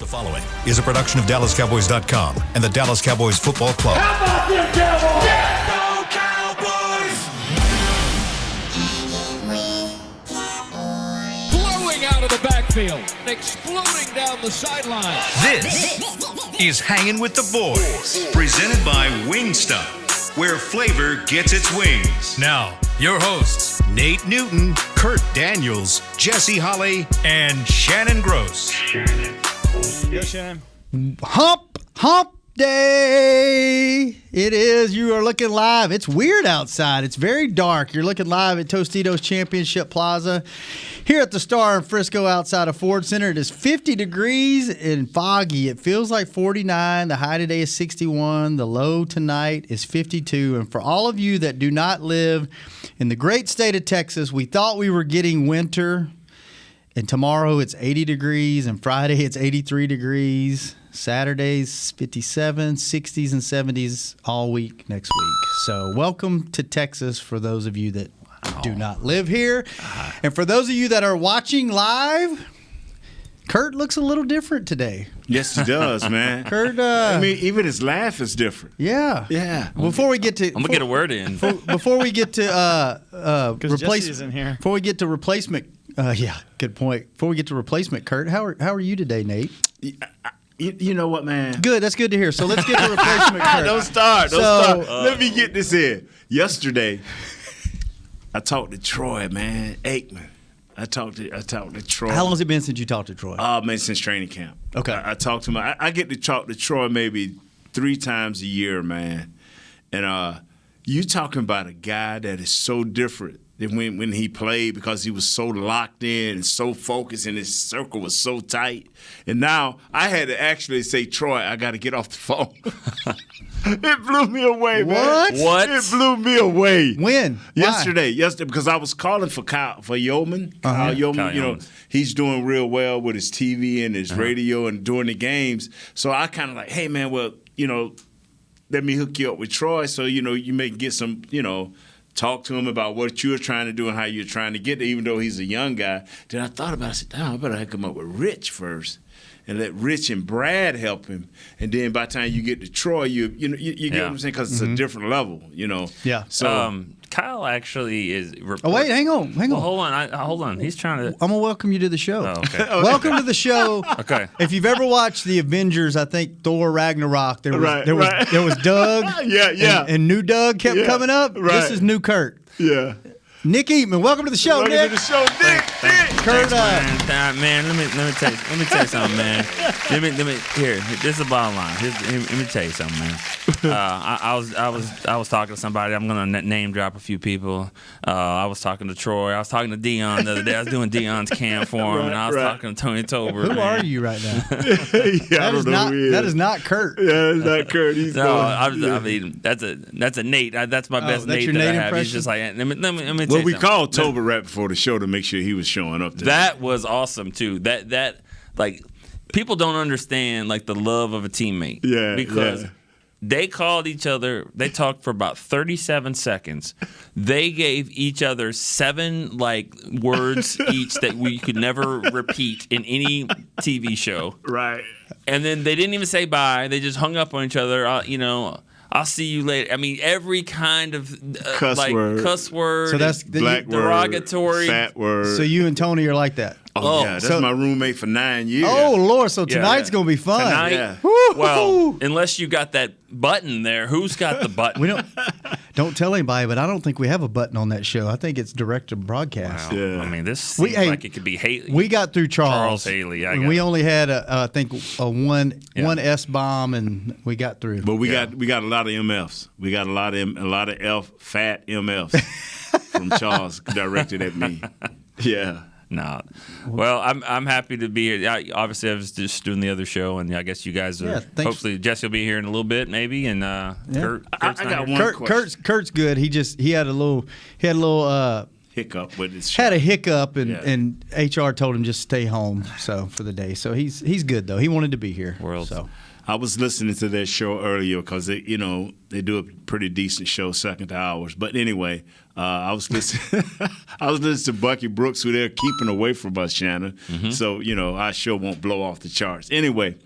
The following is a production of DallasCowboys.com and the Dallas Cowboys Football Club. How about them Cowboys? Yeah, go Cowboys! Blowing out of the backfield, exploding down the sideline. This is Hangin' with the Boys, presented by Wingstop, where flavor gets its wings. Now, your hosts, Nate Newton, Kurt Daniels, Jesse Holley, and Shannon Gross. Go, Shannon. Hump day. It is. You are looking live. It's weird outside. It's very dark. You're looking live at Tostitos Championship Plaza here at the Star in Frisco outside of Ford Center. It is 50 degrees and foggy. It feels like 49. The high today is 61. The low tonight is 52. And for all of you that do not live in the great state of Texas, we thought we were getting winter. And tomorrow it's 80 degrees, and Friday it's 83 degrees. Saturday's 57, 60s, and 70s all week next week. So welcome to Texas for those of you that do not live here. And for those of you that are watching live, Kurt looks a little different today. Yes, he does, man. Kurt, I mean, even his laugh is different. Yeah. Yeah. Before we get to, I'm gonna get a word in. Before we get to Jesse's in here. Before we get to replacement, yeah, good point. Before we get to replacement, Kurt, how are you today, Nate? You know what, man? Good. That's good to hear. So let's get to replacement, Kurt. Don't start. Let me get this in. Yesterday, I talked to Troy, man, Aikman. I talked to Troy. How long has it been since you talked to Troy? Man, since training camp. Okay. I talked to him. I get to talk to Troy maybe 3 times a year, man. And you talking about a guy that is so different than when he played, because he was so locked in and so focused and his circle was so tight. And now I had to actually say, Troy, I got to get off the phone. It blew me away, man. What? It blew me away. When? Yesterday, because I was calling for Yeoman. Kyle Yeoman, Kyle Yeoman. He's doing real well with his TV and his radio and during the games. So I kind of like, hey, man, well, let me hook you up with Troy so, you may get some, talk to him about what you're trying to do and how you're trying to get there, even though he's a young guy. Then I thought about it. I said, I better hook him up with Rich first and let Rich and Brad help him. And then by the time you get to Troy, you get what I'm saying? Because it's a different level, Yeah. So Kyle actually is. Oh, wait, hang on. Well, hold on. He's trying to. I'm going to welcome you to the show. Oh, okay. Welcome to the show. Okay. If you've ever watched the Avengers, I think Thor Ragnarok, there was Doug. Yeah. And new Doug kept coming up. Right. This is new Kurt. Yeah. Nick Eatman, welcome to the show, Welcome Nick. to the show, Nick. Kurt, Man, let me tell you something, man. Let me here. This is the bottom line. Let me tell you something, man. I was talking to somebody. I'm gonna name drop a few people. I was talking to Troy. I was talking to Dion the other day. I was doing Dion's camp for him, and I was talking to Tony Tober. Who man. are you right now? I don't know who he is. That is not Kurt. Yeah, that's not Kurt. He's I mean, that's a Nate. That's my best that's Nate your that Nate I have. impression? He's just like, let me tell Well, you we something. called Tober right before the show to make sure he was showing up today. That was awesome too. That like people don't understand like the love of a teammate. Yeah, because they called each other. They talked for about 37 seconds. They gave each other 7 words each that we could never repeat in any TV show. Right. And then they didn't even say bye. They just hung up on each other. I'll see you later. I mean, every kind of Cuss word. So that's Black word, derogatory. fat word. So you and Tony are like that. Oh, yeah. That's my roommate for 9 years. Oh, Lord. So tonight's going to be fun. Tonight, Yeah. well, unless you got that button there, who's got the button? We don't tell anybody, but I don't think we have a button on that show. I think it's direct to broadcast. Wow. Yeah. I mean, this seems like it could be Haley. We got through Charles Haley. And we only had I think one S bomb, and we got through. But we got a lot of MFs. We got a lot of fat MFs from Charles directed at me. Yeah. No. Well, I'm happy to be here. Obviously, I was just doing the other show, and I guess you guys are. Thanks. Hopefully, Jesse will be here in a little bit, maybe. And Kurt's I got not here. one question. Kurt's good. He had a little hiccup with his Had a shot. hiccup, and HR told him just stay home for the day. So he's good, though. He wanted to be here. So. I was listening to that show earlier because they do a pretty decent show, second to ours. But anyway, I was listening. I was listening to Bucky Brooks, who they're keeping away from us, Shannon. So our show won't blow off the charts. Anyway,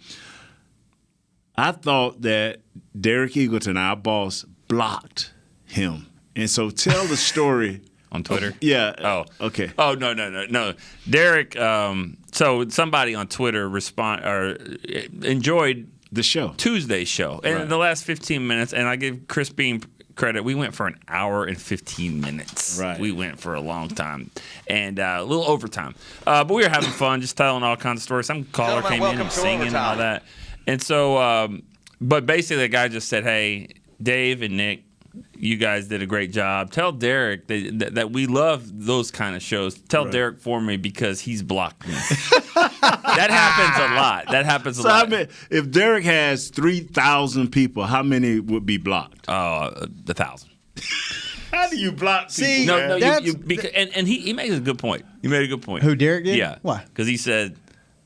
I thought that Derek Eagleton, our boss, blocked him, and so tell the story. On Twitter? Yeah. Oh. Okay. Oh, no. Derek, so somebody on Twitter enjoyed the show. Tuesday's show. And Right. the last 15 minutes, and I give Chris Beam credit, we went for an hour and 15 minutes. Right. We went for a long time. And a little overtime. But we were having fun, just telling all kinds of stories. Some caller Gentlemen, came in welcome and to singing and all overtime. that. And so, but basically the guy just said, hey, Dave and Nick, you guys did a great job. Tell Derek that we love those kind of shows. Tell Derek for me because he's blocked me. That happens a lot. That happens a So lot. if Derek has 3,000 people, how many would be blocked? 1,000. How do you block people? See, No, That's- and he makes a good point. He made a good point. Who, Derek did? Yeah. Why? Because he said,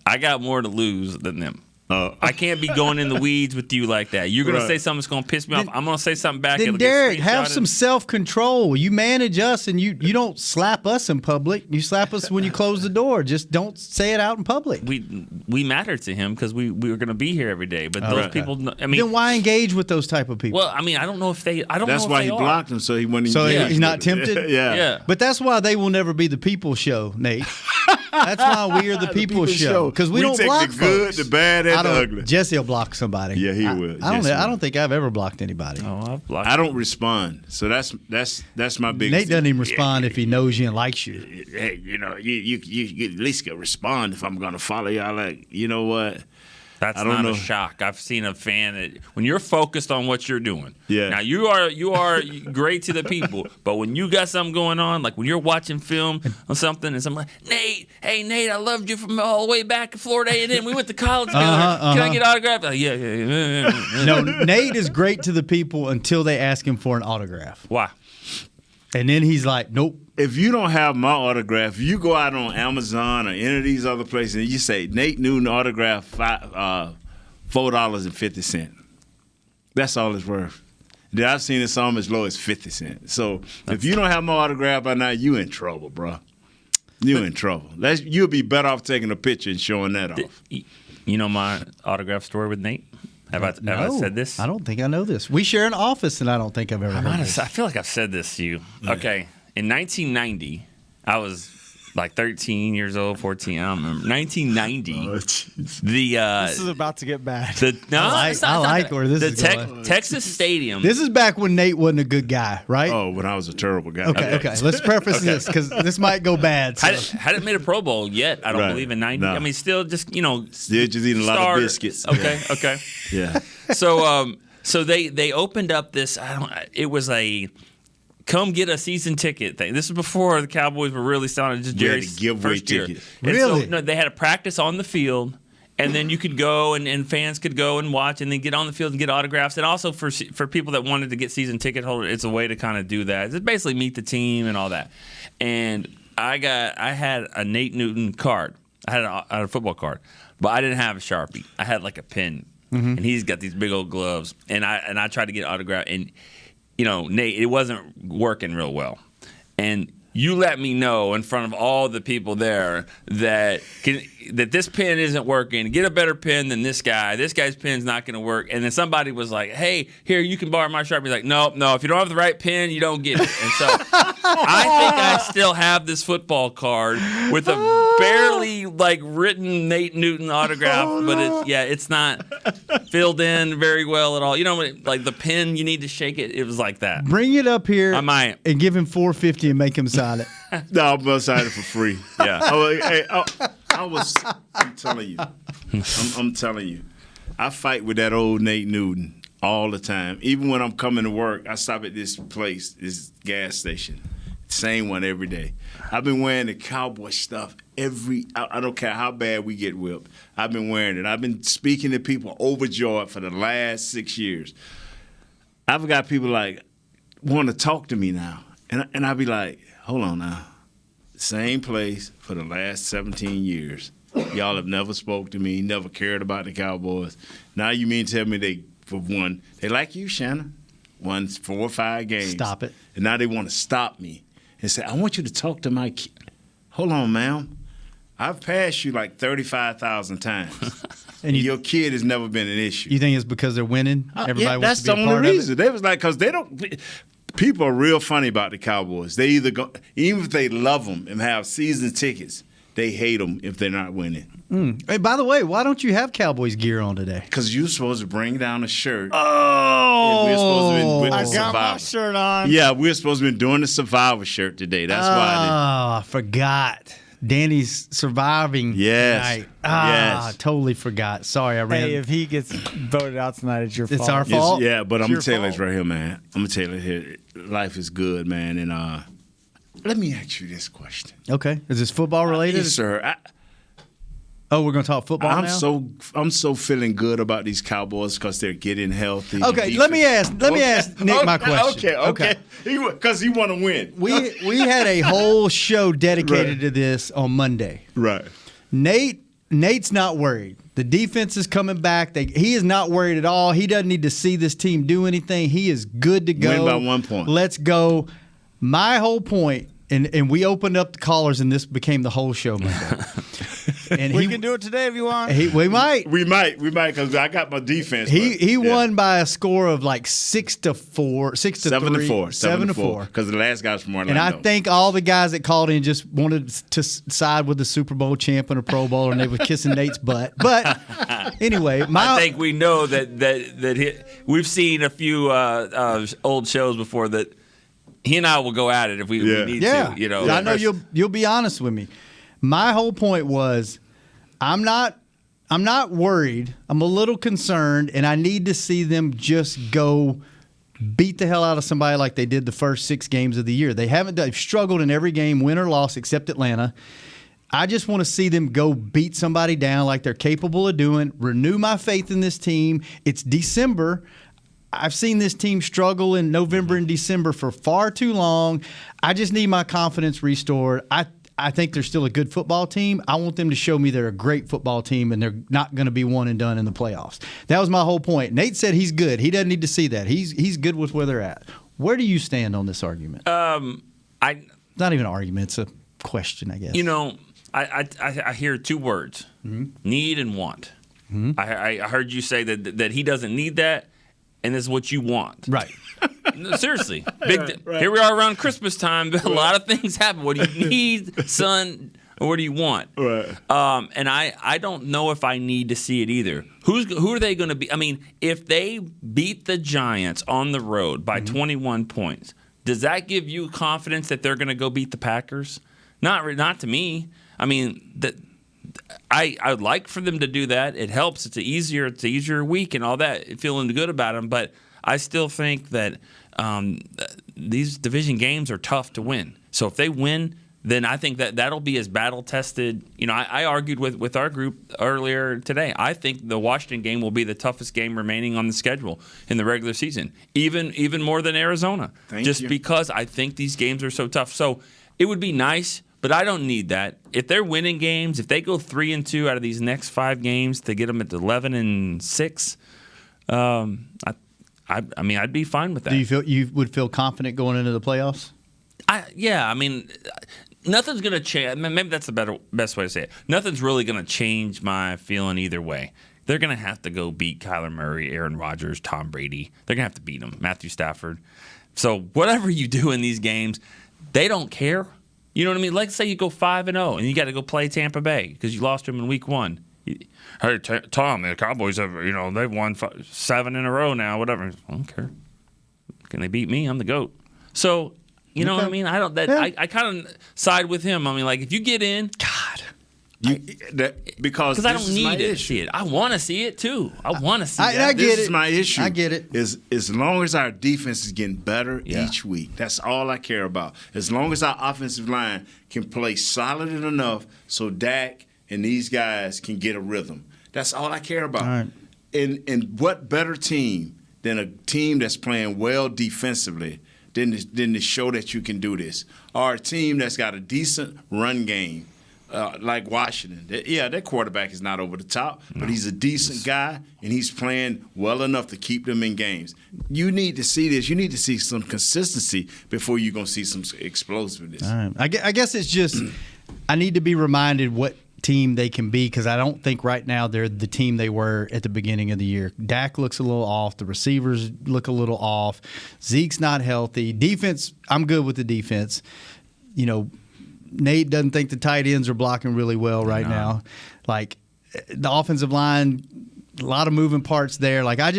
I got more to lose than them. I can't be going in the weeds with you like that. You're going to Right. say something that's going to piss me off. I'm going to say something back. Then It'll get Derek, have screenshotted. some self-control. You manage us, and you don't slap us in public. You slap us when you close the door. Just don't say it out in public. We matter to him because we were going to be here every day. But those right. people, I mean, Then why engage with those type of people? well, I mean, I don't know if they. I don't That's know if why they he are. blocked him, so he wouldn't. So engage he's not with it. tempted? Yeah. Yeah. But that's why they will never be the people show, Nate. That's why we are the people show, because we don't take block the good, folks. the bad, and I the don't- ugly. Jesse will block somebody. Yeah, he I- will. I don't. Jesse I will. don't think I've ever blocked anybody. Oh, I've blocked. I don't respond, so that's my biggest. Nate doesn't even thing. respond if he knows you and likes you. Hey, you at least can respond if I'm gonna follow you. I like, you know what? That's I don't not know. a shock. I've seen a fan that when you're focused on what you're doing. Yeah. Now you are great to the people, but when you got something going on, like when you're watching film or something, and someone like, Nate, hey Nate, I loved you from all the way back in Florida A&M. We went to college together. Can I get autographed? Like, yeah. No, Nate is great to the people until they ask him for an autograph, Why? and then he's like, "Nope." If you don't have my autograph, you go out on Amazon or any of these other places and you say Nate Newton autograph $4.50. That's all it's worth. Then I've seen it some as low as 50 cents. So if you don't have my autograph by now, you in trouble, bro. You in trouble. You'll be better off taking a picture and showing that off. You know my autograph story with Nate? Have I No, said this? I don't think I know this. We share an office, and I don't think I've ever heard this. I feel like I've said this to you. Okay. In 1990, I was like 13 years old, 14. I don't remember. 1990. This is about to get bad. I like where this is going. Texas Stadium. This is back when Nate wasn't a good guy, right? Oh, when I was a terrible guy. Okay. Let's preface this because this might go bad. So. Hadn't made a Pro Bowl yet. I don't Right. believe in 90. No. I mean, still just Still just eating a lot starter. of biscuits. Okay. Yeah. So they opened up this. It was a come get a season ticket thing. This is before the Cowboys were really selling just You had Jerry's to give away first year. tickets. And Really? So, no, they had a practice on the field. And then you could go and fans could go and watch and then get on the field and get autographs. And also for people that wanted to get season ticket holders, it's a way to kind of do that. It's basically meet the team and all that. And I had a Nate Newton card. I had a football card, but I didn't have a Sharpie. I had like a pen, and he's got these big old gloves. And I tried to get autograph, and Nate, it wasn't working real well. And you let me know in front of all the people there that this pen isn't working. Get a better pen than this guy. This guy's pen's not going to work. And then somebody was like, hey, here, you can borrow my Sharpie. He's like, no, if you don't have the right pen, you don't get it. And so I think I still have this football card with a barely written Nate Newton autograph, but it's not filled in very well at all. You know, like the pen, you need to shake it. It was like that. Bring it up here I might. and give him $4.50 and make him sign it. No, I'm going to sign it for free. Yeah. I'm telling you. I'm telling you. I fight with that old Nate Newton all the time. Even when I'm coming to work, I stop at this place, this gas station. Same one every day. I've been wearing the Cowboy stuff I don't care how bad we get whipped. I've been wearing it. I've been speaking to people overjoyed for the last 6 years. I've got people want to talk to me now. And I'll be like, hold on now. same place for the last 17 years. Y'all have never spoke to me, never cared about the Cowboys. Now you mean to tell me they like you, Shannon, won 4 or 5 games. Stop it. And now they want to stop me and say, I want you to talk to my kid. Hold on, ma'am. I've passed you like 35,000 times. And your kid has never been an issue. You think it's because they're winning? Everybody wants that's to be the a part only of reason. it? They was like, because they don't. People are real funny about the Cowboys. They either go, even if they love them and have season tickets, they hate them if they're not winning. Hey, by the way, why don't you have Cowboys gear on today? Because you're supposed to bring down a shirt. Oh, we're supposed to be with the I got my Survivor. shirt on. Yeah, we're supposed to be doing the Survivor shirt today. That's why. I forgot. Danny's surviving Yes. tonight. Yes. Totally forgot. Sorry, I ran. Hey, if he gets voted out tonight, it's your fault. It's our fault. Yeah, but I'm your gonna tell you this fault. right here, man. I'm gonna tell you here. Life is good, man. And let me ask you this question. Okay. Is this football related? Yes, sir. Oh, we're going to talk football now? I'm so feeling good about these Cowboys because they're getting healthy. Okay, let me ask Nick my question. Okay. Because he want to win. We had a whole show dedicated to this on Monday. Right. Nate's not worried. The defense is coming back. He is not worried at all. He doesn't need to see this team do anything. He is good to go. Win by 1 point. Let's go. My whole point, and we opened up the callers, and this became the whole show Monday. And We can do it today if you want. We might. We might, because I got my defense. He won by a score of like 6-4, 6-3, 7-4. Because the last guy's from Orlando. And I think all the guys that called in just wanted to side with the Super Bowl champ and a Pro Bowler, and they were kissing Nate's butt. But anyway, I think we know that we've seen a few old shows before that he and I will go at it if we need to. You know, I know you'll be honest with me. My whole point was, I'm not worried. I'm a little concerned, and I need to see them just go beat the hell out of somebody like they did the first 6 games of the year. They've struggled in every game, win or loss, except Atlanta. I just want to see them go beat somebody down like they're capable of doing, renew my faith in this team. It's December. I've seen this team struggle in November and December for far too long. I just need my confidence restored. I think they're still a good football team. I want them to show me they're a great football team and they're not going to be one and done in the playoffs. That was my whole point. Nate said he's good. He doesn't need to see that. He's good with where they're at. Where do you stand on this argument? It's not even an argument. It's a question, I guess. You know, I hear 2 words: need and want. I heard you say that he doesn't need that, and this is what you want. Right. No, seriously. Here we are around Christmas time. A lot of things happen. What do you need, son? Or what do you want? Right. And I don't know if I need to see it either. Who are they going to be? I mean, if they beat the Giants on the road by 21 points, does that give you confidence that they're going to go beat the Packers? Not to me. I mean, I would like for them to do that. It helps. It's an easier week and all that, feeling good about them. But I still think that these division games are tough to win. So if they win, then I think that'll be as battle-tested. You know, I argued with our group earlier today. I think the Washington game will be the toughest game remaining on the schedule in the regular season, even more than Arizona. Just because I think these games are so tough. So it would be nice, but I don't need that. If they're winning games, if they go 3-2 out of these next 5 games to get them at 11-6, I mean, I'd be fine with that. Do you would feel confident going into the playoffs? I mean, nothing's going to change. Maybe that's the best way to say it. Nothing's really going to change my feeling either way. They're going to have to go beat Kyler Murray, Aaron Rodgers, Tom Brady. They're going to have to beat them, Matthew Stafford. So whatever you do in these games, they don't care. You know what I mean? Let's say you go 5-0 and you got to go play Tampa Bay because you lost them in week 1. Hey, Tom, the Cowboys have, they've won 7 in a row now, whatever. I don't care. Can they beat me? I'm the GOAT. So, you know what I mean? I kind of side with him. I mean, like, if you get in, because I don't need to see it. I want to see it too. I want to see it. I get This it. is my issue. I get it. Is as long as our defense is getting better each week, that's all I care about. As long as our offensive line can play solid enough so Dak and these guys can get a rhythm. That's all I care about. All right. And what better team than a team that's playing well defensively than to show that you can do this. Or a team that's got a decent run game, like Washington. Their quarterback is not over the top, but he's a decent guy, and he's playing well enough to keep them in games. You need to see this. You need to see some consistency before you're going to see some explosiveness. All right. I guess it's just I need to be reminded what team they can be, because I don't think right now they're the team they were at the beginning of the year. Dak looks a little off. The receivers look a little off. Zeke's not healthy. Defense, I'm good with the defense. You know, Nate doesn't think the tight ends are blocking really well right now. Like, the offensive line, a lot of moving parts there. Like, I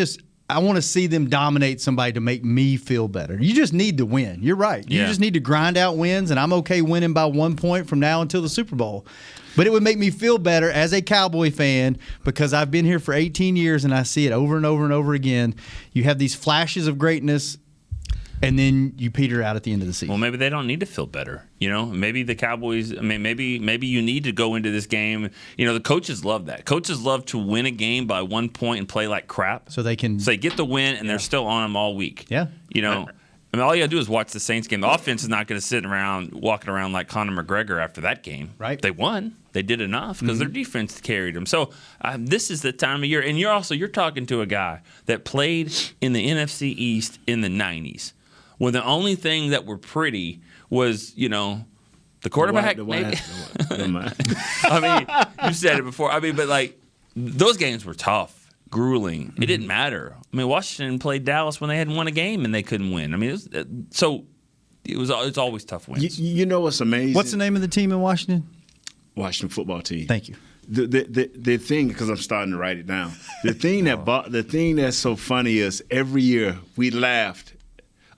want to see them dominate somebody to make me feel better. You just need to win. You're right. You just need to grind out wins, and I'm okay winning by 1 point from now until the Super Bowl. But it would make me feel better as a Cowboy fan, because I've been here for 18 years and I see it over and over and over again. You have these flashes of greatness, and then you peter out at the end of the season. Well, maybe they don't need to feel better. You know, maybe the Cowboys. I mean, maybe you need to go into this game. You know, the coaches love that. Coaches love to win a game by 1 point and play like crap, so they get the win, and they're still on them all week. Yeah, you know. I mean, all you got to do is watch the Saints game. The offense is not going to sit around walking around like Conor McGregor after that game. Right. They won. They did enough because their defense carried them. So this is the time of year. And you're talking to a guy that played in the NFC East in the 90s, when the only thing that were pretty was, you know, the quarterback. I mean, you said it before. I mean, but like, those games were tough. Grueling. It didn't matter. I mean, Washington played Dallas when they hadn't won a game and they couldn't win. I mean, it's always tough wins. You know what's amazing? What's the name of the team in Washington? Washington football team. Thank you. The thing, because I'm starting to write it down. The thing that's so funny is every year we laughed.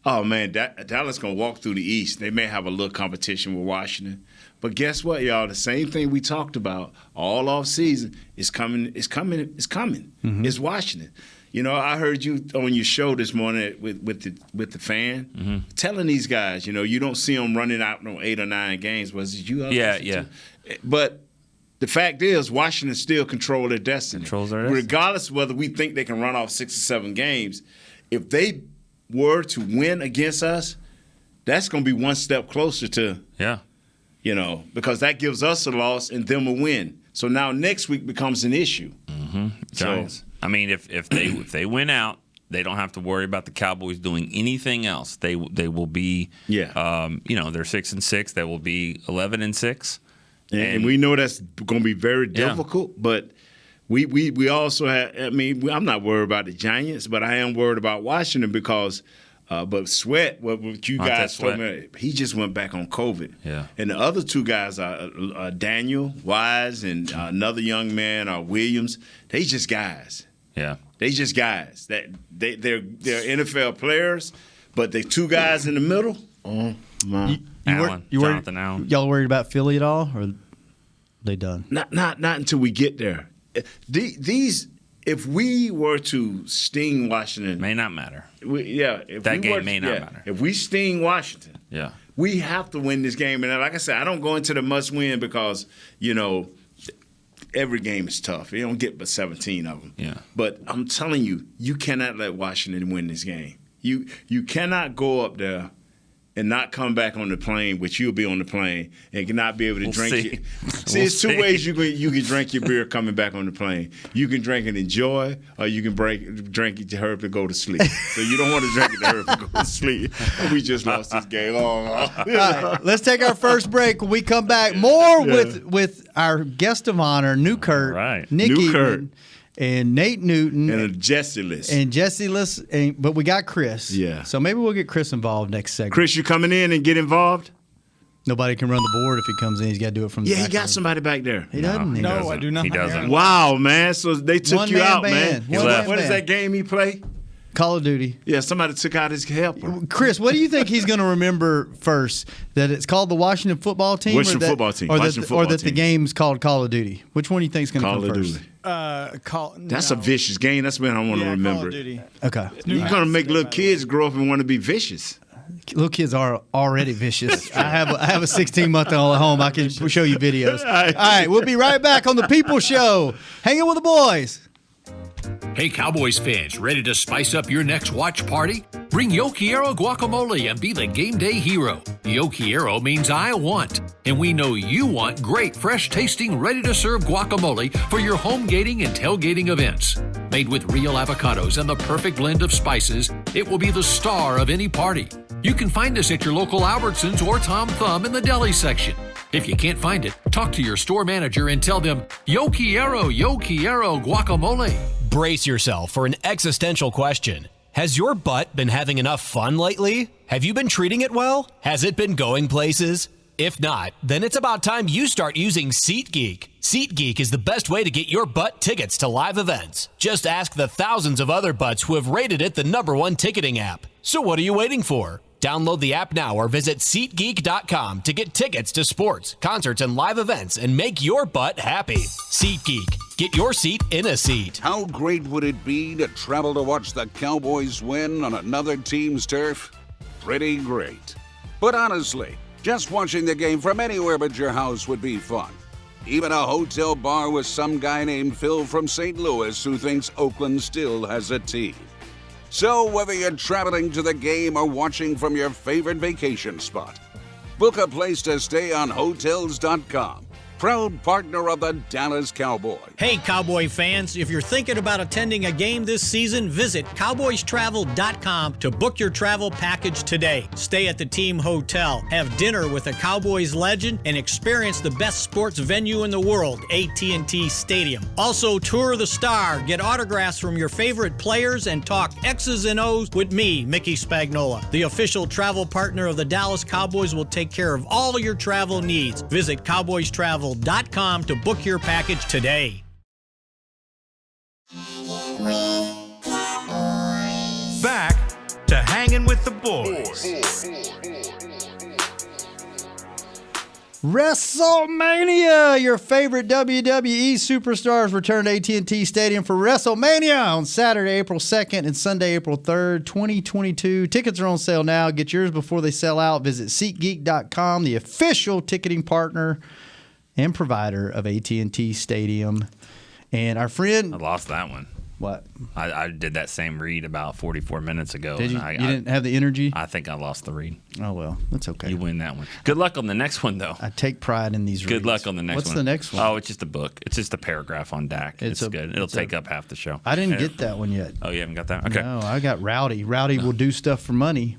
Oh man, Dallas gonna walk through the East. They may have a little competition with Washington. But guess what, y'all? The same thing we talked about all off season is coming. It's coming. Mm-hmm. It's Washington. You know, I heard you on your show this morning with the fan telling these guys, you know, you don't see them running out on 8 or 9 games. Was it you? Yeah. But the fact is, Washington still control their destiny. Controls their destiny. Regardless of whether we think they can run off 6 or 7 games, if they were to win against us, that's going to be one step closer to you know, because that gives us a loss and them a win. So now next week becomes an issue. Giants. So, I mean, if they win out, they don't have to worry about the Cowboys doing anything else. They will be you know, they're 6-6. They will be 11-6. And we know that's going to be very difficult, but we also have. I mean, I'm not worried about the Giants, but I am worried about Washington because. But Sweat, what you guys told me, he just went back on COVID. Yeah. And the other 2 guys are Daniel Wise and another young man, Williams. They just guys. Yeah. They just guys. They're NFL players, but they 2 guys in the middle. Oh my! Jonathan Allen. Y'all worried about Philly at all, or they done? Not until we get there. These. If we were to sting Washington, may not matter. If that game may not matter. If we sting Washington, we have to win this game. And like I said, I don't go into the must-win because you know every game is tough. You don't get but 17 of them. Yeah. But I'm telling you, you cannot let Washington win this game. You cannot go up there and not come back on the plane, which you'll be on the plane, and not be able to drink it. See, it's 2 ways you can drink your beer coming back on the plane. You can drink and enjoy, or you can drink it to hurry to go to sleep. So you don't want to drink it to hurry to go to sleep. We just lost this game. All right, let's take our first break. When we come back, more with our guest of honor, New Kurt, Nick Eaton, and Nate Newton. And Jesse Liss. But we got Chris. Yeah. So maybe we'll get Chris involved next segment. Chris, you coming in and get involved? Nobody can run the board if he comes in. He's got to do it from the back. Yeah, he got somebody back there. He doesn't. No, I do not. He doesn't. Wow, man. So they took you out, man. What is that game he played? Call of Duty. Yeah, somebody took out his helper. Chris, what do you think he's going to remember first? That it's called the Washington football team? Washington football team. Or that the game's called Call of Duty? Which one do you think is going to come first? That's a vicious game. That's what I want to remember. Call of Duty. Okay. You're going to make little kids grow up and want to be vicious. Little kids are already vicious. I have a 16-month-old at home. I can show you videos. All right, we'll be right back on the People Show. Hanging with the boys. Hey, Cowboys fans, ready to spice up your next watch party? Bring Yo Quiero guacamole and be the game day hero. Yo Quiero means I want, and we know you want great, fresh-tasting, ready-to-serve guacamole for your home gating and tailgating events. Made with real avocados and the perfect blend of spices, it will be the star of any party. You can find us at your local Albertsons or Tom Thumb in the deli section. If you can't find it, talk to your store manager and tell them, Yo Quiero guacamole. Brace yourself for an existential question. Has your butt been having enough fun lately? Have you been treating it well? Has it been going places? If not, then it's about time you start using SeatGeek. SeatGeek is the best way to get your butt tickets to live events. Just ask the thousands of other butts who have rated it the #1 ticketing app. So what are you waiting for? Download the app now or visit SeatGeek.com to get tickets to sports, concerts, and live events and make your butt happy. SeatGeek. Get your seat in a seat. How great would it be to travel to watch the Cowboys win on another team's turf? Pretty great. But honestly, just watching the game from anywhere but your house would be fun. Even a hotel bar with some guy named Phil from St. Louis who thinks Oakland still has a team. So whether you're traveling to the game or watching from your favorite vacation spot, book a place to stay on Hotels.com. Proud partner of the Dallas Cowboys. Hey, Cowboy fans, if you're thinking about attending a game this season, visit CowboysTravel.com to book your travel package today. Stay at the team hotel, have dinner with a Cowboys legend, and experience the best sports venue in the world, AT&T Stadium. Also, tour the Star, get autographs from your favorite players, and talk X's and O's with me, Mickey Spagnola. The official travel partner of the Dallas Cowboys will take care of all your travel needs. Visit CowboysTravel.com to book your package today. Back to Hangin' with the Boys. WrestleMania! Your favorite WWE superstars return to AT&T Stadium for WrestleMania on Saturday, April 2nd and Sunday, April 3rd, 2022. Tickets are on sale now. Get yours before they sell out. Visit SeatGeek.com, the official ticketing partner and provider of AT&T Stadium. And our friend... I lost that one. What? I did that same read about 44 minutes ago. Did you? And You didn't have the energy? I think I lost the read. Oh, well. That's okay. You win that one. Good luck on the next one, though. I take pride in these reads. Good luck on the next one. What's the next one? Oh, it's just a book. It's just a paragraph on Dak. It's good. It'll take up half the show. I didn't get that one yet. Oh, you haven't got that? Okay. No, I got Rowdy. Rowdy will do stuff for money.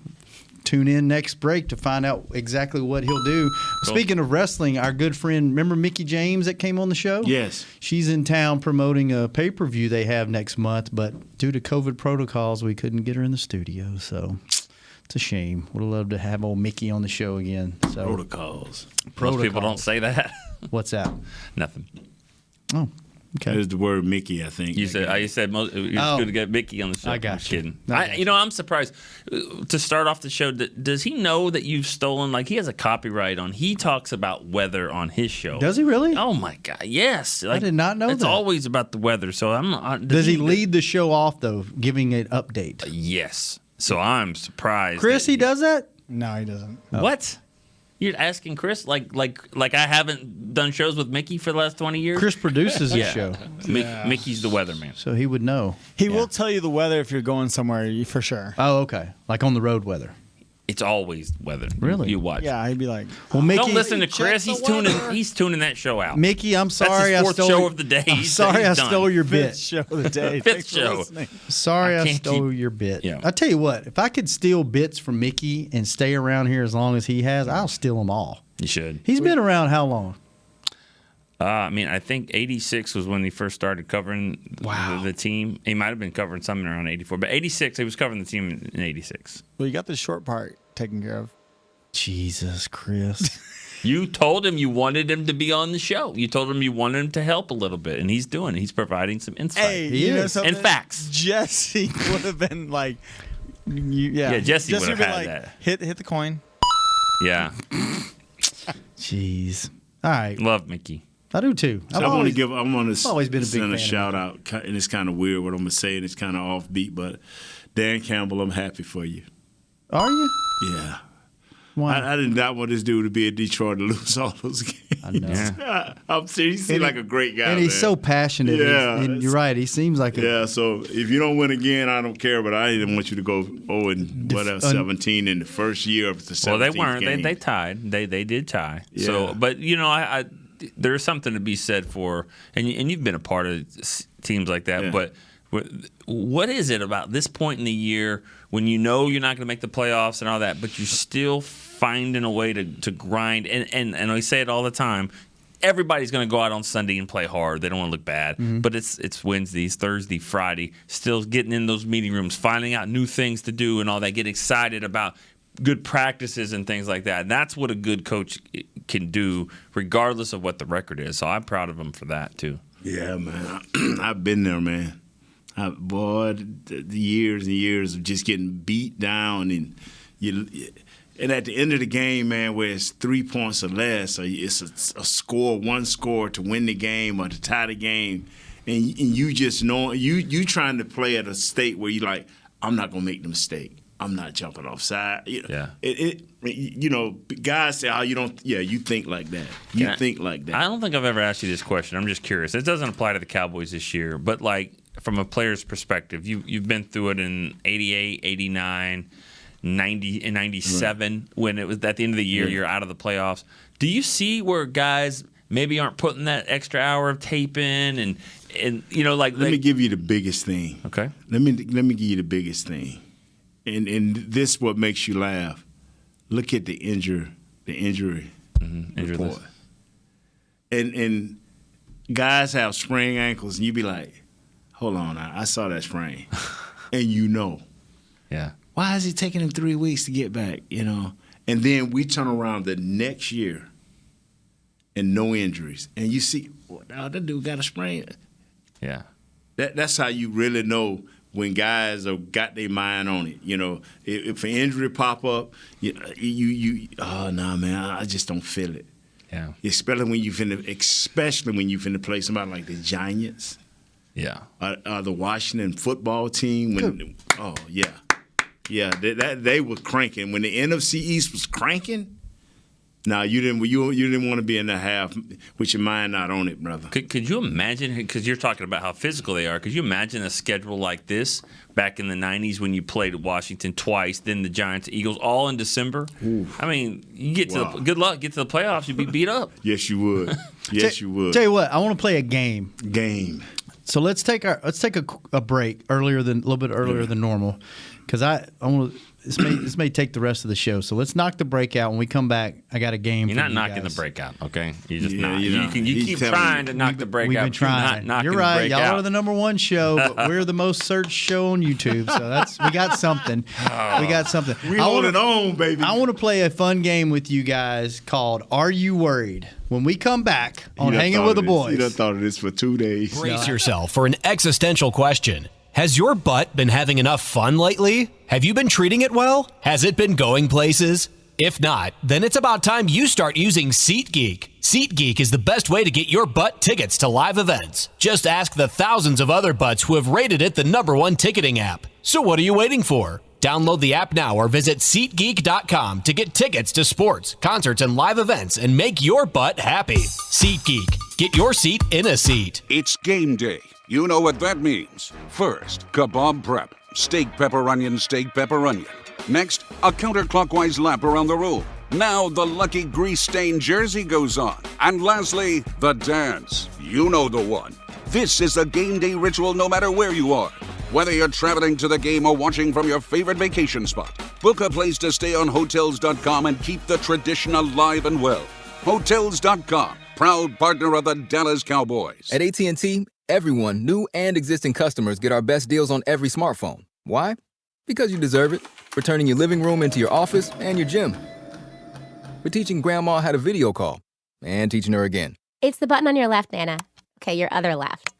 Tune in next break to find out exactly what he'll do. Cool. Speaking of wrestling, our good friend, remember Mickey James that came on the show? Yes. She's in town promoting a pay-per-view they have next month, but due to COVID protocols, we couldn't get her in the studio, so it's a shame. Would have loved to have old Mickey on the show again. So Protocols. Most people don't say that. What's that? Nothing. Oh. Okay. There's the word Mickey, I think. You said most, it's good to get Mickey on the show. I got I'm just kidding. I'm surprised. To start off the show, does he know that you've stolen? Like, he has a copyright on. He talks about weather on his show. Does he really? Oh my God, yes. Like, I did not know it's that. It's always about the weather. So I'm. Does he lead the show off though, giving an update? Yes. So I'm surprised. Chris, he does that? No, he doesn't. What? You're asking Chris like I haven't done shows with Mickey for the last 20 years? Chris produces the show. Mickey's the weatherman. So he would know. He will tell you the weather if you're going somewhere, for sure. Oh, okay. Like on the road weather. It's always weather. Really? You watch. Yeah, he'd be like, well, Mickey, don't listen to Chris. He's tuning that show out. Mickey, I'm sorry. That's his fourth show of the day. I'm sorry I stole your bit. Fifth show of the day. Fifth show. Sorry I stole your bit. Yeah. I tell you what, if I could steal bits from Mickey and stay around here as long as he has, I'll steal them all. You should. He's been around how long? I think 86 was when he first started covering the team. He might have been covering something around 84, but 86, he was covering the team in 86. Well, you got the short part taken care of. Jesus, Chris. You told him you wanted him to be on the show. You told him you wanted him to help a little bit, and he's doing it. He's providing some insight. Hey, you know something? And facts. Jesse would have been like, Jesse would have had like, that. Hit the coin. Yeah. Jeez. All right. Love Mickey. I do too. So I want to always been a big send a fan shout out, and it's kind of weird what I'm gonna say, and it's kind of offbeat, but Dan Campbell, I'm happy for you. Are you? Yeah. Why? I did not want this dude to be in Detroit to lose all those games. I know. Yeah. I'm serious. He seems like a great guy, And he's man. so passionate. Yeah. And you're right. He seems like a Yeah, so if you don't win again, I don't care, but I didn't want you to go 17 in the first year of the 17th Well, they weren't. game. They tied. They did tie. Yeah. So, but I there's something to be said for, and you've been a part of teams like that. Yeah. But what is it about this point in the year when you know you're not going to make the playoffs and all that, but you're still finding a way to grind? And I say it all the time. Everybody's going to go out on Sunday and play hard. They don't want to look bad. Mm-hmm. But it's Wednesdays, Thursday, Friday, still getting in those meeting rooms, finding out new things to do and all that, get excited about good practices and things like that. And that's what a good coach can do regardless of what the record is. So I'm proud of him for that too. Yeah, man. I've been there, man. The years and years of just getting beat down and at the end of the game, man, where it's 3 points or less, or it's a score, one score to win the game or to tie the game, and you just know you trying to play at a state where you like, I'm not gonna make the mistake. I'm not jumping offside. Yeah. Guys say, "Oh, you don't." Yeah, you think like that. You think like that. I don't think I've ever asked you this question. I'm just curious. It doesn't apply to the Cowboys this year, but like from a player's perspective, you've been through it in 88, 89, 90, and 97 when it was at the end of the year, you're out of the playoffs. Do you see where guys maybe aren't putting that extra hour of tape in and let me give you the biggest thing. Okay. Let me give you the biggest thing. And this is what makes you laugh. Look at the injury report. And guys have sprained ankles, and you be like, hold on, I saw that sprain. And Yeah. Why is it taking him 3 weeks to get back, And then we turn around the next year and no injuries. And you see, that dude got a sprain. Yeah. That's how you really know when guys have got their mind on it. If an injury pop up, man, I just don't feel it. Yeah. Especially when you finna play somebody like the Giants. Yeah. The Washington football team. Yeah, they were cranking. When the NFC East was cranking, you didn't want to be in the half with your mind not on it, brother. Could you imagine, because you're talking about how physical they are, could you imagine a schedule like this back in the 90s when you played at Washington twice, then the Giants, Eagles, all in December? Oof. I mean, you get to good luck, get to the playoffs, you'd be beat up. Yes, you would. Yes, you would. Tell you what, I want to play a game. So let's take a break a little bit earlier than normal, because I want to. This may take the rest of the show, so let's knock the break out. When we come back, I got a game. You're not knocking the break out, okay? You're just not. You keep trying to knock the break out. We've been trying. You're right. The break Y'all out. are the #1 show, but we're the most searched show on YouTube. So we got something. We got something. We holding on, baby. I want to play a fun game with you guys called "Are You Worried?" When we come back on Hanging with the Boys. You done thought of this for 2 days. Brace yourself for an existential question. Has your butt been having enough fun lately? Have you been treating it well? Has it been going places? If not, then it's about time you start using SeatGeek. SeatGeek is the best way to get your butt tickets to live events. Just ask the thousands of other butts who have rated it the #1 ticketing app. So what are you waiting for? Download the app now or visit SeatGeek.com to get tickets to sports, concerts, and live events and make your butt happy. SeatGeek. Get your seat in a seat. It's game day. You know what that means. First, kebab prep. Steak, pepper, onion, steak, pepper, onion. Next, a counterclockwise lap around the room. Now the lucky grease-stained jersey goes on. And lastly, the dance. You know the one. This is a game day ritual no matter where you are. Whether you're traveling to the game or watching from your favorite vacation spot, book a place to stay on Hotels.com and keep the tradition alive and well. Hotels.com, proud partner of the Dallas Cowboys. At AT&T, everyone, new and existing customers, get our best deals on every smartphone. Why? Because you deserve it. We're turning your living room into your office and your gym. We're teaching Grandma how to video call and teaching her again. It's the button on your left, Nana. Okay, your other left.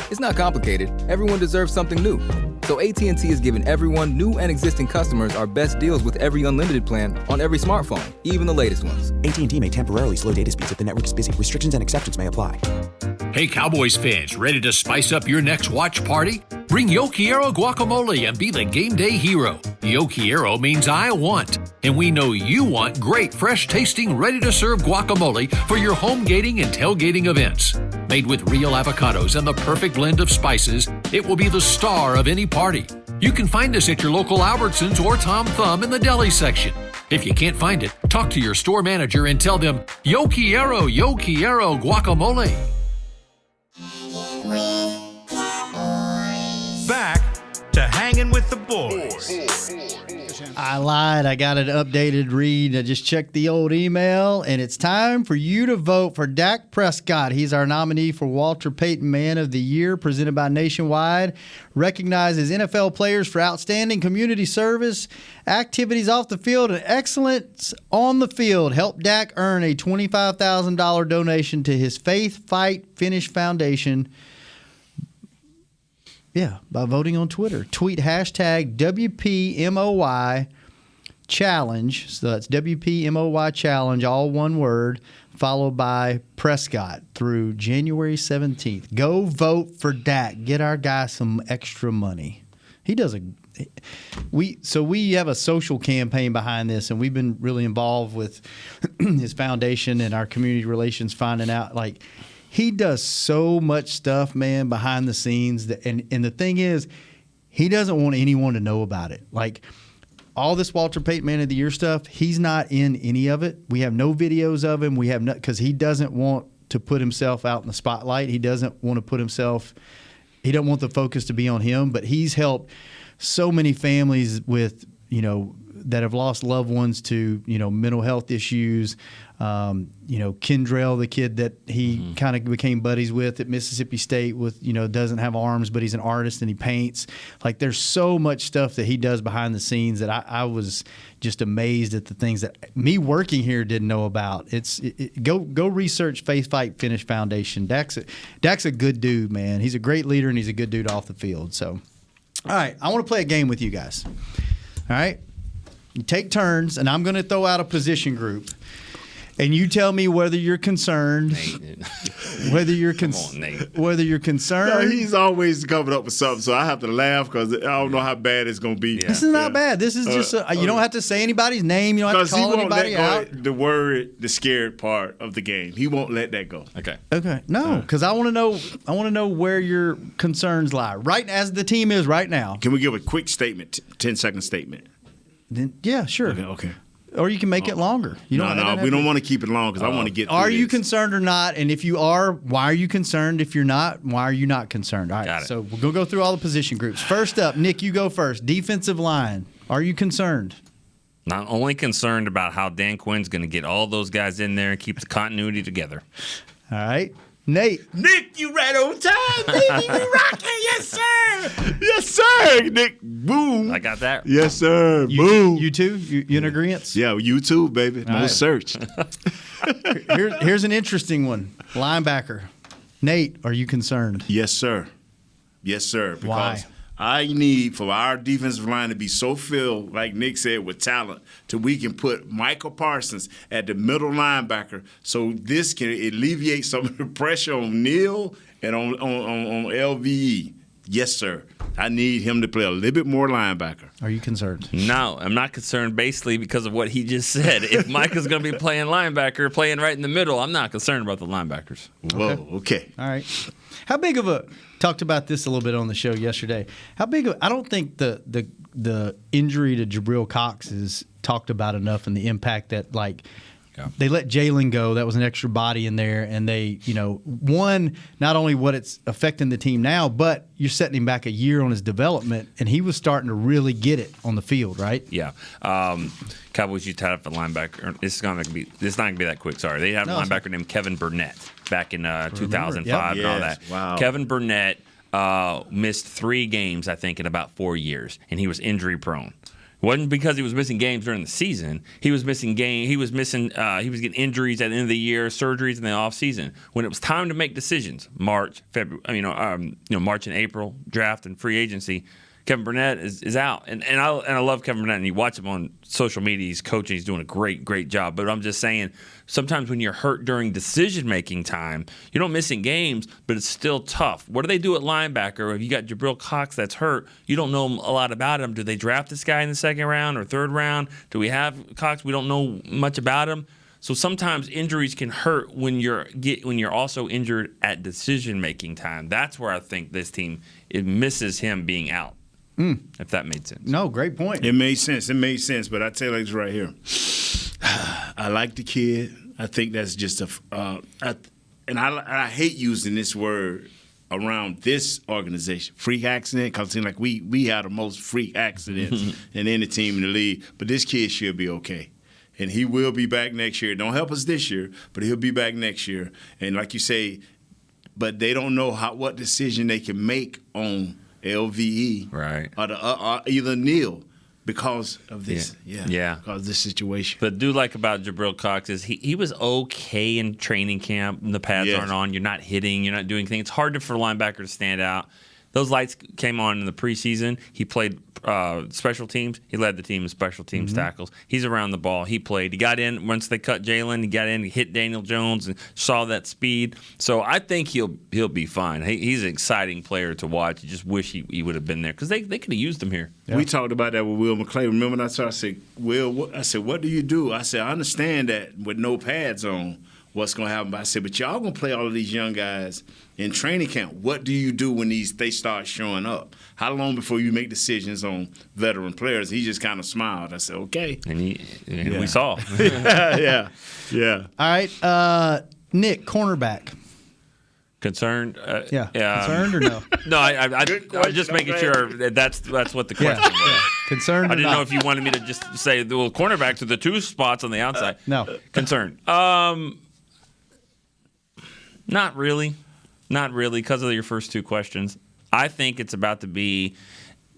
It's not complicated. Everyone deserves something new. So AT&T is giving everyone, new and existing customers, our best deals with every unlimited plan on every smartphone, even the latest ones. AT&T may temporarily slow data speeds if the network is busy. Restrictions and exceptions may apply. Hey, Cowboys fans, ready to spice up your next watch party? Bring Yo Quiero guacamole and be the game day hero. Yo Quiero means I want. And we know you want great, fresh-tasting, ready-to-serve guacamole for your home gating and tailgating events. Made with real avocados and the perfect blend of spices, it will be the star of any party. You can find us at your local Albertsons or Tom Thumb in the deli section. If you can't find it, talk to your store manager and tell them, yo quiero guacamole. Back to Hanging with the Boys. I lied. I got an updated read. I just checked the old email, and it's time for you to vote for Dak Prescott. He's our nominee for Walter Payton Man of the Year, presented by Nationwide. Recognizes NFL players for outstanding community service, activities off the field, and excellence on the field. Help Dak earn a $25,000 donation to his Faith Fight Finish Foundation. Yeah, by voting on Twitter. Tweet hashtag WPMOY challenge. So that's WPMOY challenge, all one word, followed by Prescott through January 17th. Go vote for Dak. Get our guy some extra money. He does we have a social campaign behind this, and we've been really involved with his foundation and our community relations, finding out like he does so much stuff, man, behind the scenes. And the thing is, he doesn't want anyone to know about it. Like, all this Walter Payton Man of the Year stuff, he's not in any of it. We have no videos of him. We have no, because he doesn't want to put himself out in the spotlight. He doesn't want to put himself – he don't want the focus to be on him. But he's helped so many families with, that have lost loved ones to, mental health issues. Kendrell, the kid that he kind of became buddies with at Mississippi State with, doesn't have arms, but he's an artist and he paints. Like, there's so much stuff that he does behind the scenes that I was just amazed at the things that me working here didn't know about. Go research Faith Fight Finish Foundation. Dak's a good dude, man. He's a great leader and he's a good dude off the field. So, all right, I want to play a game with you guys. All right? You take turns, and I'm going to throw out a position group. And you tell me whether you're concerned. Whether you're concerned. No, he's always coming up with something, so I have to laugh because I don't know how bad it's going to be. Yeah. This is not bad. This is just you don't have to say anybody's name. You don't have to call anybody out. The scared part of the game. He won't let that go. Okay. No, because I want to know where your concerns lie. Right as the team is right now. Can we give a quick statement, 10-second statement? Then, yeah, sure. Okay. Or you can make it longer. We don't want to keep it long because I want to get through Are you this. concerned or not? And if you are, why are you concerned? If you're not, why are you not concerned? All right, Got it. So we're going to go through all the position groups. First up, Nick, you go first. Defensive line. Are you concerned? Not only concerned about how Dan Quinn's going to get all those guys in there and keep the continuity together. All right. Nate. Nick, you right on time, baby. You rocking. Yes, sir. Yes, sir. Nick, boom. I got that. Yes, sir. Boom. You too? You in agreement? Yeah, you too, baby. All No right. search. Here's an interesting one. Linebacker. Nate, are you concerned? Yes, sir. Yes, sir. Because Why? I need for our defensive line to be so filled, like Nick said, with talent, till we can put Michael Parsons at the middle linebacker, so this can alleviate some of the pressure on Neal and on LVE. Yes, sir. I need him to play a little bit more linebacker. Are you concerned? No, I'm not concerned basically because of what he just said. If Micah's going to be playing linebacker, playing right in the middle, I'm not concerned about the linebackers. Whoa, okay. All right. How big of a talked about this a little bit on the show yesterday. How big of I don't think the injury to Jabril Cox is talked about enough and the impact that they let Jalen go. That was an extra body in there, and they, not only what it's affecting the team now, but you're setting him back a year on his development, and he was starting to really get it on the field, right? Yeah. Cowboys used to have a linebacker. It's not going to be that quick. Sorry, they had a linebacker named Kevin Burnett back in 2005 and all that. Wow. Kevin Burnett missed 3 games, I think, in about 4 years, and he was injury prone. It wasn't because he was missing games during the season. He was missing He was getting injuries at the end of the year, surgeries in the off season. When it was time to make decisions, March, February, March and April, draft and free agency, Kevin Burnett is out, and I love Kevin Burnett, and you watch him on social media. He's coaching, he's doing a great job. But I'm just saying, sometimes when you're hurt during decision making time, you don't miss in games, but it's still tough. What do they do at linebacker? If you got Jabril Cox that's hurt, you don't know a lot about him. Do they draft this guy in the second round or third round? Do we have Cox? We don't know much about him. So sometimes injuries can hurt when you're also injured at decision making time. That's where I think this team misses him being out. If that made sense. No, great point. It made sense. But I tell you this right here. I like the kid. I think that's just I hate using this word around this organization, freak accident, because it seems like we have the most freak accidents in any team in the league. But this kid should be okay. And he will be back next year. Don't help us this year, but he'll be back next year. And like you say, but they don't know what decision they can make on LVE, right? Or either Neil, because of this, because of this situation. But do like about Jabril Cox is he was okay in training camp. The pads aren't on. You're not hitting. You're not doing things. It's hard for a linebacker to stand out. Those lights came on in the preseason. He played special teams. He led the team in special teams tackles. He's around the ball. He played. He got in once they cut Jalen. He got in. He hit Daniel Jones and saw that speed. So I think he'll be fine. He's an exciting player to watch. You just wish he would have been there because they could have used him here. Yeah. We talked about that with Will McClay. Remember when I said, Will, what do you do? I said, I understand that with no pads on, what's going to happen. But I said, but y'all going to play all of these young guys in training camp. What do you do when they start showing up? How long before you make decisions on veteran players? He just kind of smiled. I said, okay. And we saw. Yeah. All right, Nick, cornerback. Concerned? Concerned or no? No, I was just making sure that's what the question was. Concerned. I didn't know if you wanted me to just say, well, cornerbacks are the two spots on the outside. No. Concerned. Not really, because of your first two questions. I think it's about to be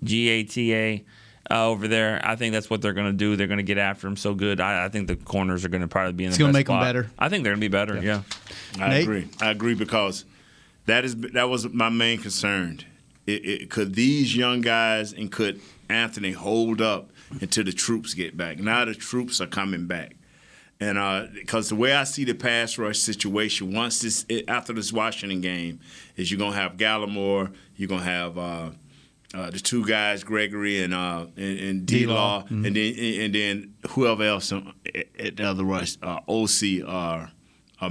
GATA over there. I think that's what they're going to do. They're going to get after him so good. I think the corners are going to probably be in the best spot. It's going to make them better. I think they're going to be better, yeah. I agree because that was my main concern. Could these young guys and could Anthony hold up until the troops get back? Now the troops are coming back. And because the way I see the pass rush situation, after this Washington game, is you're gonna have Gallimore, you're gonna have the two guys, Gregory and D-Law, and then whoever else at the other rush, OC or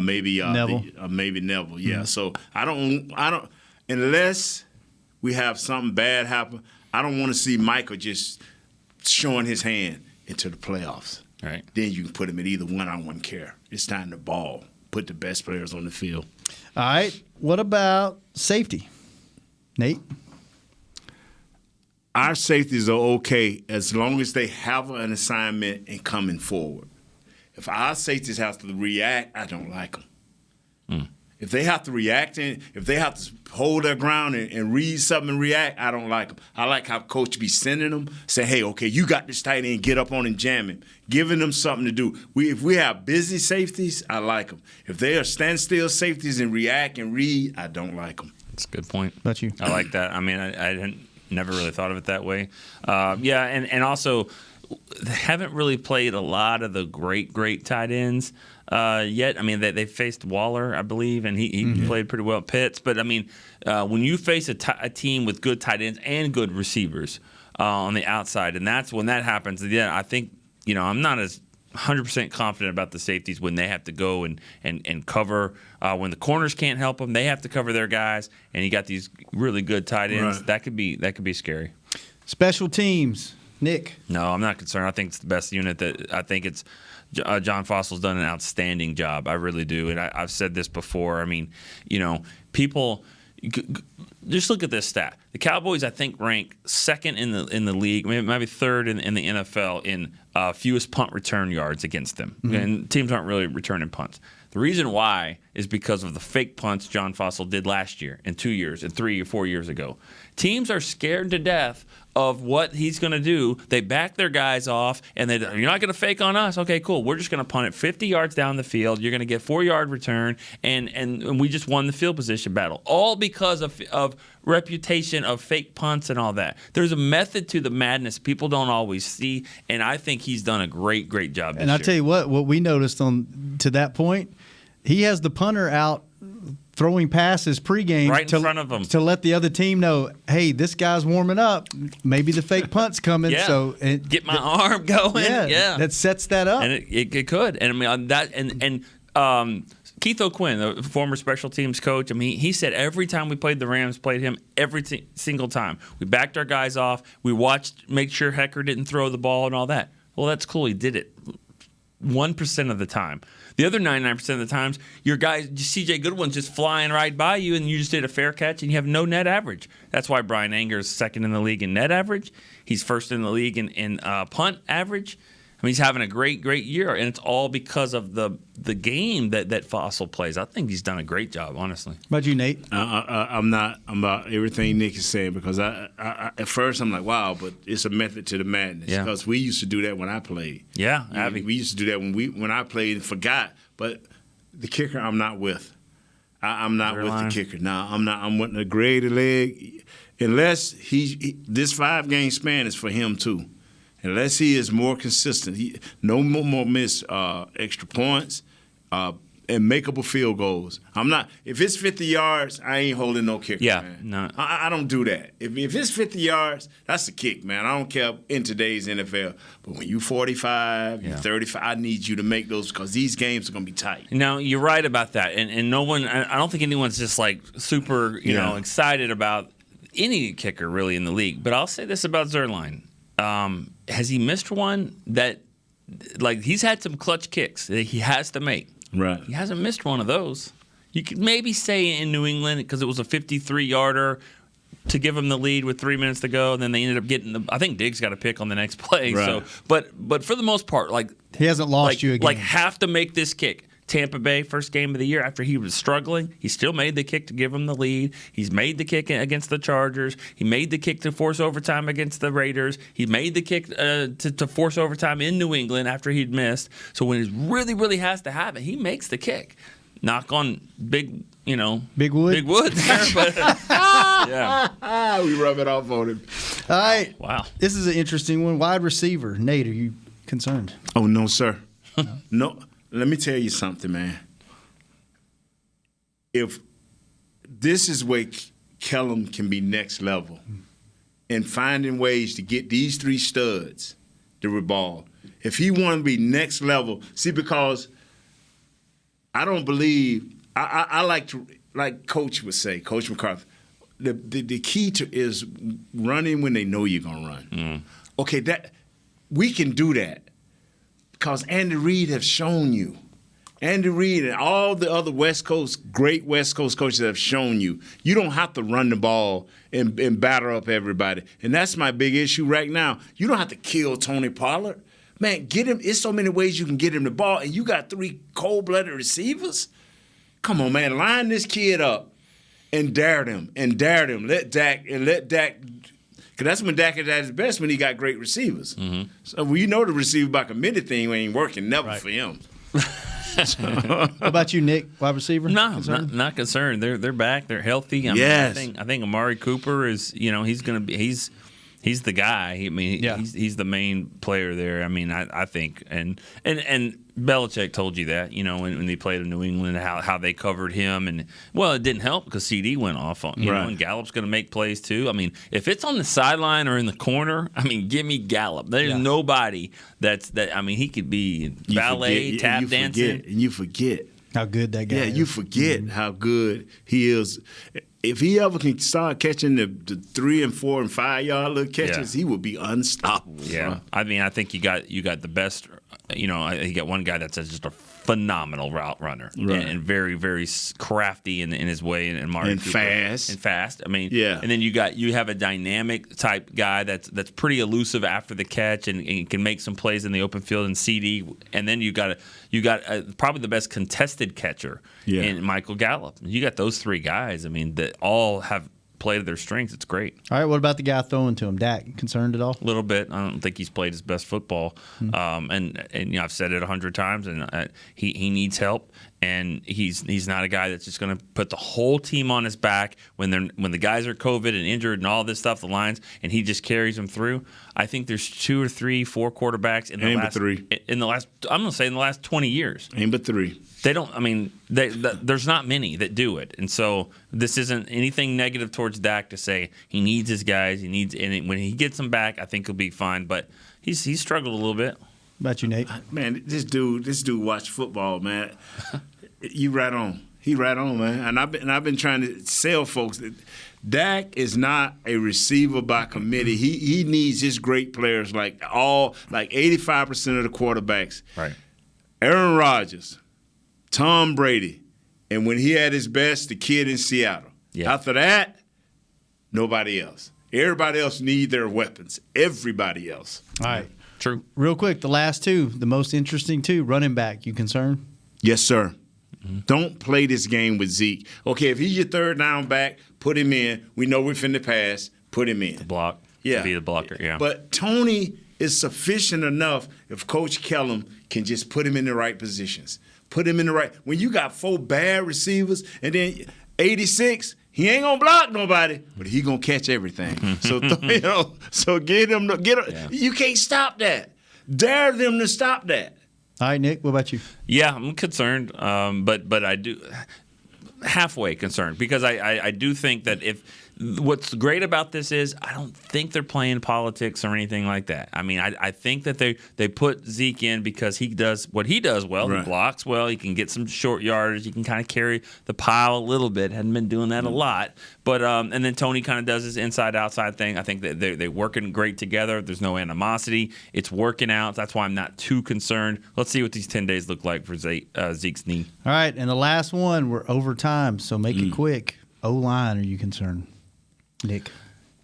maybe Neville. Maybe Neville. Yeah. So I don't unless we have something bad happen. I don't want to see Michael just showing his hand into the playoffs. Right. Then you can put him at either one. I wouldn't care. It's time to ball. Put the best players on the field. All right. What about safety? Nate? Our safeties are okay as long as they have an assignment and coming forward. If our safeties have to react, I don't like them. If they have to react, if they have to hold their ground and read something and react, I don't like them. I like how coach be sending them, say, hey, okay, you got this tight end, get up on and jam him, giving them something to do. If we have busy safeties, I like them. If they are standstill safeties and react and read, I don't like them. That's a good point. About you? I like that. I mean, I never really thought of it that way. And also they haven't really played a lot of the great tight ends yet. I mean, they faced Waller, I believe, and he played pretty well at Pitts. But, I mean, when you face a team with good tight ends and good receivers on the outside, and that's when that happens, I think, I'm not as 100% confident about the safeties when they have to go and cover. When the corners can't help them, they have to cover their guys, and you got these really good tight ends. Right. That could be scary. Special teams. Nick? No, I'm not concerned. I think it's the best unit. I think it's John Fossil's done an outstanding job. I really do. And I've said this before. I mean, people just look at this stat. The Cowboys, I think, rank second in the league, maybe third in the NFL in fewest punt return yards against them. And teams aren't really returning punts. The reason why is because of the fake punts John Fossil did last year and 2 years and 3 or 4 years ago. Teams are scared to death of what he's going to do. They back their guys off, and you're not going to fake on us. Okay, cool. We're just going to punt it 50 yards down the field. You're going to get 4-yard return, and we just won the field position battle. All because of reputation of fake punts and all that. There's a method to the madness people don't always see, and I think he's done a great job this And I'll year. tell you what we noticed to that point, he has the punter out throwing passes pregame right in front of him to let the other team know, hey, this guy's warming up. Maybe the fake punt's coming. Yeah. So get my arm going. Yeah, that sets that up. And it could. And I mean that and Keith O'Quinn, the former special teams coach, I mean, he said every time we played the Rams, played him every single time. We backed our guys off. We watched, make sure Hecker didn't throw the ball and all that. Well, that's cool. He did it 1% of the time. The other 99% of the times, your guys, C.J. Goodwin's just flying right by you, and you just did a fair catch, and you have no net average. That's why Brian Anger is second in the league in net average. He's first in the league in punt average. I mean, he's having a great year, and it's all because of the game that Fossil plays. I think he's done a great job, honestly. How about you, Nate? I'm about everything Nick is saying because I at first I'm like, wow, but it's a method to the madness because we used to do that when I played. Yeah, Abby. We used to do that when I played and forgot. But the kicker, I'm not with. I'm not with the kicker. No, I'm not. I'm with the graded leg, unless this 5-game span is for him too. Unless he is more consistent, no more miss extra points and makeable field goals. I'm not. If it's 50 yards, I ain't holding no kicker. Yeah, man. no. I don't do that. If it's 50 yards, that's a kick, man. I don't care in today's NFL. But when you 45, you 35, I need you to make those because these games are gonna be tight. No, you're right about that, and no one. I don't think anyone's just like super, excited about any kicker really in the league. But I'll say this about Zuerlein. Has he missed one that, like, he's had some clutch kicks that he has to make. Right. He hasn't missed one of those. You could maybe say in New England because it was a 53-yarder to give him the lead with 3 minutes to go, and then they ended up getting I think Diggs got a pick on the next play. Right. So, but for the most part, like he hasn't lost you again. Like have to make this kick. Tampa Bay, first game of the year, after he was struggling, he still made the kick to give him the lead. He's made the kick against the Chargers. He made the kick to force overtime against the Raiders. He made the kick to force overtime in New England after he'd missed. So when he really has to have it, he makes the kick. Knock on big wood. Big wood there, but yeah. We rub it off on him. All right. Wow. This is an interesting one. Wide receiver. Nate, are you concerned? Oh, no, sir. No. Let me tell you something, man. If this is where Kellum can be next level and finding ways to get these 3 studs to ball. If he want to be next level, see, because I don't believe I like Coach would say, Coach McCarthy, the key is running when they know you're gonna run. Okay, that we can do that. Because Andy Reid has shown you. Andy Reid and all the other great West Coast coaches have shown you. You don't have to run the ball and batter up everybody. And that's my big issue right now. You don't have to kill Tony Pollard. Man, get him. It's so many ways you can get him the ball, and you got 3 cold-blooded receivers? Come on, man. Line this kid up and dare him. Let Dak because that's when Dak is at his best, when he got great receivers. Mm-hmm. So we know the receiver by committee thing ain't working never for him. What about you, Nick? Wide receiver? No, not concerned. They're back. They're healthy. I mean, I think Amari Cooper is. He's going to be. He's the guy. He's the main player there. I mean, I think and Belichick told you that, when they played in New England, how they covered him, and it didn't help because CD went off on and Gallup's going to make plays too. I mean, if it's on the sideline or in the corner, I mean, give me Gallup. There's nobody that. I mean, he could be ballet, tap dancing, and you forget how good that guy is. Yeah, you forget how good he is. If he ever can start catching the 3 and 4 and 5 yard little catches, he will be unstoppable. Yeah, I mean, I think you got the best. You got one guy that's just a phenomenal route runner and very, very crafty in his way and Marty and Cooper. Fast. I mean, and then you have a dynamic type guy that's pretty elusive after the catch and can make some plays in the open field and CD. And then you got probably the best contested catcher in Michael Gallup. You got those three guys. I mean, that all have played to their strengths. It's great. All right, what about the guy throwing to him, Dak? Concerned at all? A little bit. I don't think he's played his best football. And I've said it 100 times, and he needs help. And he's not a guy that's just going to put the whole team on his back when the guys are COVID and injured and all this stuff, the lines, and he just carries them through. I think there's 2 or 3, 4 quarterbacks in the last 20 years. Ain't but 3. They don't. I mean, there's not many that do it, and so this isn't anything negative towards Dak to say he needs his guys. And when he gets them back, I think he'll be fine. But he's struggled a little bit. What about you, Nate? Man, this dude watch football, man. You right on. He right on, man. And I've been trying to sell folks that Dak is not a receiver by committee. He needs his great players like 85% of the quarterbacks. Right. Aaron Rodgers, Tom Brady, and when he had his best, the kid in Seattle. Yeah. After that, nobody else. Everybody else need their weapons. Everybody else. All right. True. Real quick, the last two, the most interesting two, running back. You concerned? Yes, sir. Mm-hmm. Don't play this game with Zeke. Okay, if he's your third down back, put him in. We know we're finna pass. Put him in. The block. Yeah. Be the blocker, yeah. But Tony is sufficient enough if Coach Kellum can just put him in the right positions. Put him in the right – when you got 4 bad receivers and then 86 – he ain't gonna block nobody, but he gonna catch everything. So get him. You can't stop that. Dare them to stop that. All right, Nick. What about you? Yeah, I'm concerned, but I do halfway concerned because I do think that what's great about this is I don't think they're playing politics or anything like that. I mean, I think that they put Zeke in because he does what he does well. Right. He blocks well. He can get some short yardage. He can kind of carry the pile a little bit. Hadn't been doing that a lot. But and then Tony kind of does his inside-outside thing. I think that they're working great together. There's no animosity. It's working out. That's why I'm not too concerned. Let's see what these 10 days look like for Zeke's knee. All right, and the last one, we're over time, so make it quick. O-line, are you concerned? Nick?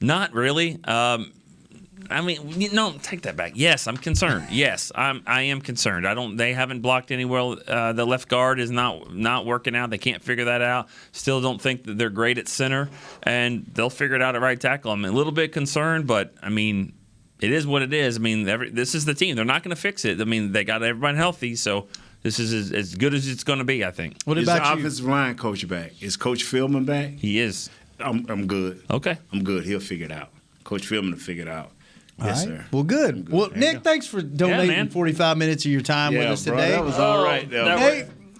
Not really. I mean, no, take that back. Yes, I'm concerned. Yes, I am concerned. They haven't blocked any well. The left guard is not working out. They can't figure that out. Still don't think that they're great at center, and they'll figure it out at right tackle. I'm a little bit concerned, but I mean, it is what it is. I mean, this is the team. They're not going to fix it. I mean, they got everybody healthy, so this is as good as it's going to be, I think. What about the offensive line coach back? Is Coach Philman back? He is. I'm good. Okay. I'm good. He'll figure it out. Coach Philman will figure it out. Yes, sir. Well, good. Well, Nick, thanks for donating 45 minutes of your time with us today. That was all right.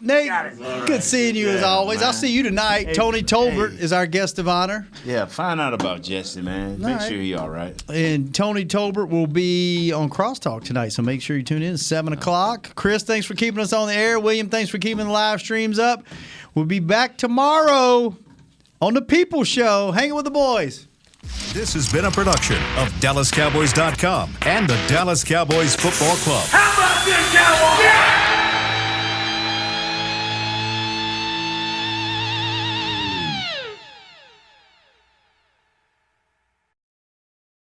Nate, good seeing you as always. Man. I'll see you tonight. Hey, Tony Tolbert is our guest of honor. Yeah, find out about Jesse, man. Make sure he's all right. And Tony Tolbert will be on Crosstalk tonight, so make sure you tune in. 7 o'clock. Chris, thanks for keeping us on the air. William, thanks for keeping the live streams up. We'll be back tomorrow on The People Show. Hanging with the boys. This has been a production of DallasCowboys.com and the Dallas Cowboys Football Club. How about this, Cowboys? Yeah!